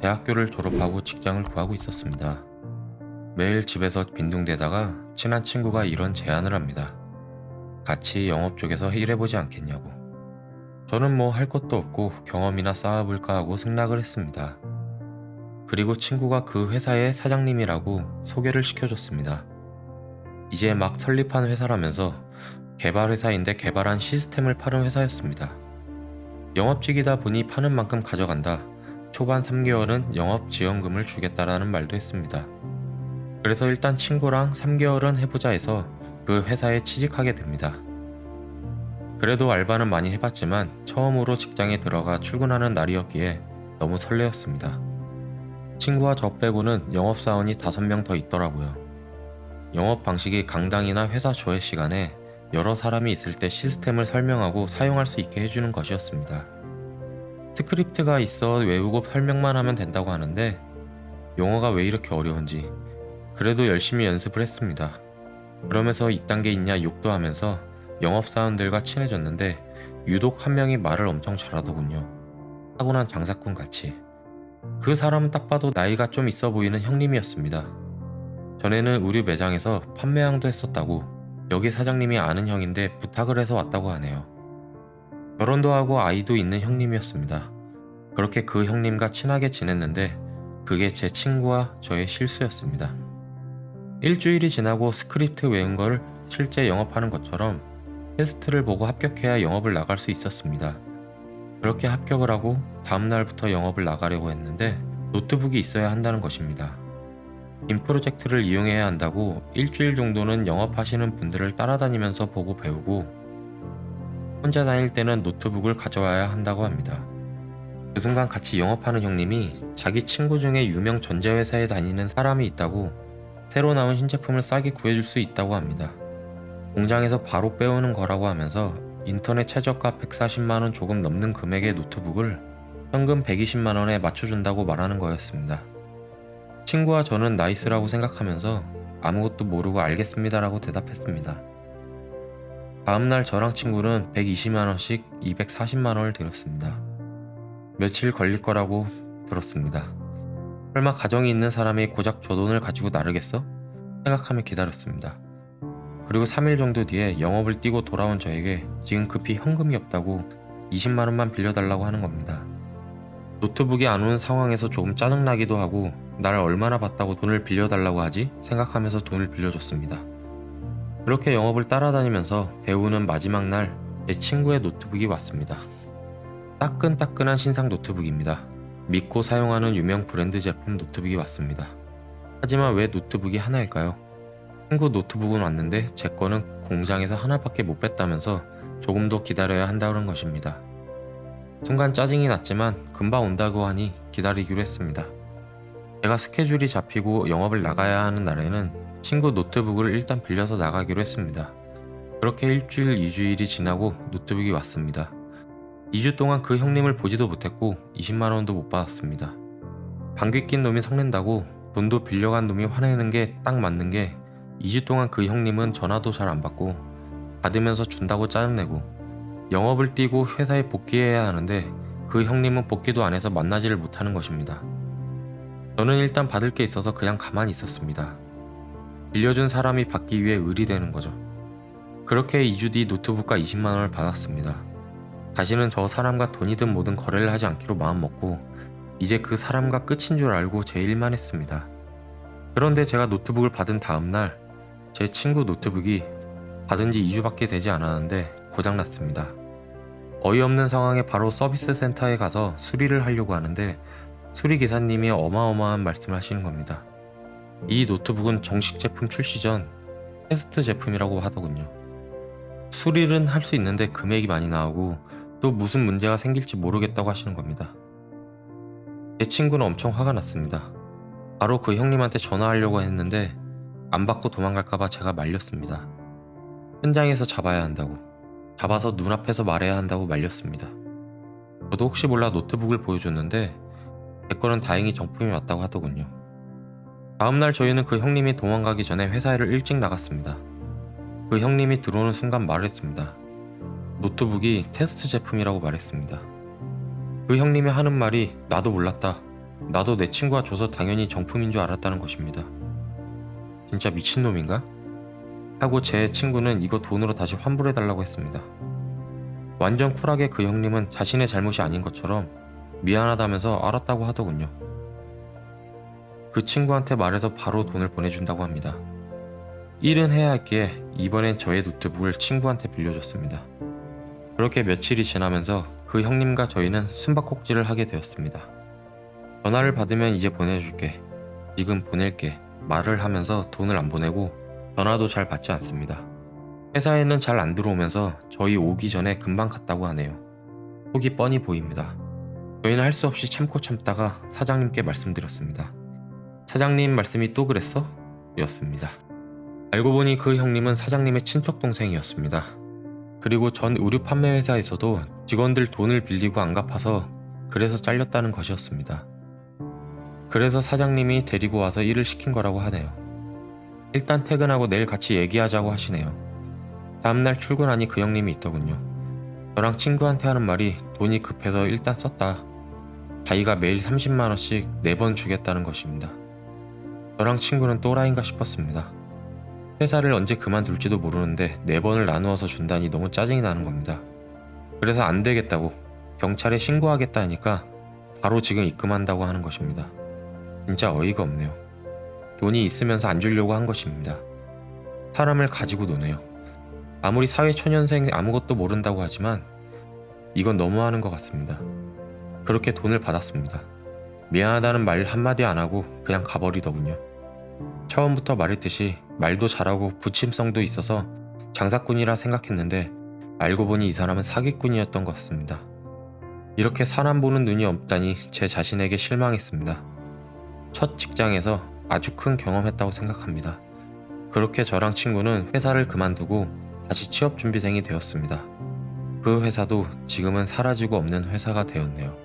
대학교를 졸업하고 직장을 구하고 있었습니다. 매일 집에서 빈둥대다가 친한 친구가 이런 제안을 합니다. 같이 영업 쪽에서 일해보지 않겠냐고. 저는 뭐 할 것도 없고 경험이나 쌓아볼까 하고 생각을 했습니다. 그리고 친구가 그 회사의 사장님이라고 소개를 시켜줬습니다. 이제 막 설립한 회사라면서 개발 회사인데 개발한 시스템을 파는 회사였습니다. 영업직이다 보니 파는 만큼 가져간다. 초반 3개월은 영업 지원금을 주겠다라는 말도 했습니다. 그래서 일단 친구랑 3개월은 해보자 해서 그 회사에 취직하게 됩니다. 그래도 알바는 많이 해봤지만 처음으로 직장에 들어가 출근하는 날이었기에 너무 설레었습니다. 친구와 저 빼고는 영업사원이 5명 더 있더라고요. 영업 방식이 강당이나 회사 조회 시간에 여러 사람이 있을 때 시스템을 설명하고 사용할 수 있게 해주는 것이었습니다. 스크립트가 있어 외우고 설명만 하면 된다고 하는데 용어가 왜 이렇게 어려운지 그래도 열심히 연습을 했습니다. 그러면서 이딴 게 있냐 욕도 하면서 영업사원들과 친해졌는데 유독 한 명이 말을 엄청 잘하더군요. 타고난 장사꾼 같이. 그 사람은 딱 봐도 나이가 좀 있어 보이는 형님이었습니다. 전에는 우리 매장에서 판매왕도 했었다고 여기 사장님이 아는 형인데 부탁을 해서 왔다고 하네요. 결혼도 하고 아이도 있는 형님이었습니다. 그렇게 그 형님과 친하게 지냈는데 그게 제 친구와 저의 실수였습니다. 일주일이 지나고 스크립트 외운 걸 실제 영업하는 것처럼 테스트를 보고 합격해야 영업을 나갈 수 있었습니다. 그렇게 합격을 하고 다음날부터 영업을 나가려고 했는데 노트북이 있어야 한다는 것입니다. 인 프로젝트를 이용해야 한다고 일주일 정도는 영업하시는 분들을 따라다니면서 보고 배우고 혼자 다닐 때는 노트북을 가져와야 한다고 합니다. 그 순간 같이 영업하는 형님이 자기 친구 중에 유명 전자회사에 다니는 사람이 있다고 새로 나온 신제품을 싸게 구해줄 수 있다고 합니다. 공장에서 바로 빼오는 거라고 하면서 인터넷 최저가 140만원 조금 넘는 금액의 노트북을 현금 120만원에 맞춰준다고 말하는 거였습니다. 친구와 저는 나이스라고 생각하면서 아무것도 모르고 알겠습니다라고 대답했습니다. 다음날 저랑 친구는 120만원씩 240만원을 들였습니다. 며칠 걸릴 거라고 들었습니다. 설마 가정이 있는 사람이 고작 저 돈을 가지고 나르겠어? 생각하며 기다렸습니다. 그리고 3일 정도 뒤에 영업을 뛰고 돌아온 저에게 지금 급히 현금이 없다고 20만원만 빌려달라고 하는 겁니다. 노트북이 안 오는 상황에서 조금 짜증나기도 하고 날 얼마나 봤다고 돈을 빌려달라고 하지? 생각하면서 돈을 빌려줬습니다. 그렇게 영업을 따라다니면서 배우는 마지막 날 제 친구의 노트북이 왔습니다. 따끈따끈한 신상 노트북입니다. 믿고 사용하는 유명 브랜드 제품 노트북이 왔습니다. 하지만 왜 노트북이 하나일까요? 친구 노트북은 왔는데 제 거는 공장에서 하나밖에 못 뺐다면서 조금 더 기다려야 한다는 것입니다. 순간 짜증이 났지만 금방 온다고 하니 기다리기로 했습니다. 제가 스케줄이 잡히고 영업을 나가야 하는 날에는 친구 노트북을 일단 빌려서 나가기로 했습니다. 그렇게 일주일, 2주일이 지나고 노트북이 왔습니다. 2주 동안 그 형님을 보지도 못했고 20만원도 못 받았습니다. 방귀 낀 놈이 성낸다고 돈도 빌려간 놈이 화내는 게 딱 맞는 게 2주 동안 그 형님은 전화도 잘 안 받고 받으면서 준다고 짜증내고 영업을 뛰고 회사에 복귀해야 하는데 그 형님은 복귀도 안 해서 만나지를 못하는 것입니다. 저는 일단 받을 게 있어서 그냥 가만히 있었습니다. 빌려준 사람이 받기 위해 의리되는 거죠. 그렇게 2주 뒤 노트북과 20만원을 받았습니다. 다시는 저 사람과 돈이든 뭐든 거래를 하지 않기로 마음먹고 이제 그 사람과 끝인 줄 알고 제 일만 했습니다. 그런데 제가 노트북을 받은 다음날 제 친구 노트북이 받은 지 2주밖에 되지 않았는데 고장났습니다. 어이없는 상황에 바로 서비스 센터에 가서 수리를 하려고 하는데 수리기사님이 어마어마한 말씀을 하시는 겁니다. 이 노트북은 정식 제품 출시 전 테스트 제품이라고 하더군요. 수리는 할 수 있는데 금액이 많이 나오고 또 무슨 문제가 생길지 모르겠다고 하시는 겁니다. 제 친구는 엄청 화가 났습니다. 바로 그 형님한테 전화하려고 했는데 안 받고 도망갈까봐 제가 말렸습니다. 현장에서 잡아야 한다고, 잡아서 눈앞에서 말해야 한다고 말렸습니다. 저도 혹시 몰라 노트북을 보여줬는데 제 거는 다행히 정품이 왔다고 하더군요. 다음날 저희는 그 형님이 도망가기 전에 회사를 일찍 나갔습니다. 그 형님이 들어오는 순간 말했습니다. 노트북이 테스트 제품이라고 말했습니다. 그 형님이 하는 말이 나도 몰랐다. 나도 내 친구가 줘서 당연히 정품인 줄 알았다는 것입니다. 진짜 미친놈인가? 하고 제 친구는 이거 돈으로 다시 환불해달라고 했습니다. 완전 쿨하게 그 형님은 자신의 잘못이 아닌 것처럼 미안하다면서 알았다고 하더군요. 그 친구한테 말해서 바로 돈을 보내준다고 합니다. 일은 해야 할기에 이번엔 저의 노트북을 친구한테 빌려줬습니다. 그렇게 며칠이 지나면서 그 형님과 저희는 숨바꼭질을 하게 되었습니다. 전화를 받으면 이제 보내줄게, 지금 보낼게 말을 하면서 돈을 안 보내고 전화도 잘 받지 않습니다. 회사에는 잘 안 들어오면서 저희 오기 전에 금방 갔다고 하네요. 속이 뻔히 보입니다. 저희는 할 수 없이 참고 참다가 사장님께 말씀드렸습니다. 사장님 말씀이 또 그랬어? 였습니다. 알고 보니 그 형님은 사장님의 친척 동생이었습니다. 그리고 전 의류 판매 회사에서도 직원들 돈을 빌리고 안 갚아서 그래서 잘렸다는 것이었습니다. 그래서 사장님이 데리고 와서 일을 시킨 거라고 하네요. 일단 퇴근하고 내일 같이 얘기하자고 하시네요. 다음날 출근하니 그 형님이 있더군요. 저랑 친구한테 하는 말이 돈이 급해서 일단 썼다. 자기가 매일 30만원씩 4번 주겠다는 것입니다. 저랑 친구는 또라이인가 싶었습니다. 회사를 언제 그만둘지도 모르는데 4번을 나누어서 준다니 너무 짜증이 나는 겁니다. 그래서 안 되겠다고 경찰에 신고하겠다 하니까 바로 지금 입금한다고 하는 것입니다. 진짜 어이가 없네요. 돈이 있으면서 안 주려고 한 것입니다. 사람을 가지고 노네요. 아무리 사회초년생 아무것도 모른다고 하지만 이건 너무하는 것 같습니다. 그렇게 돈을 받았습니다. 미안하다는 말 한마디 안 하고 그냥 가버리더군요. 처음부터 말했듯이 말도 잘하고 부침성도 있어서 장사꾼이라 생각했는데 알고 보니 이 사람은 사기꾼이었던 것 같습니다. 이렇게 사람 보는 눈이 없다니 제 자신에게 실망했습니다. 첫 직장에서 아주 큰 경험했다고 생각합니다. 그렇게 저랑 친구는 회사를 그만두고 다시 취업준비생이 되었습니다. 그 회사도 지금은 사라지고 없는 회사가 되었네요.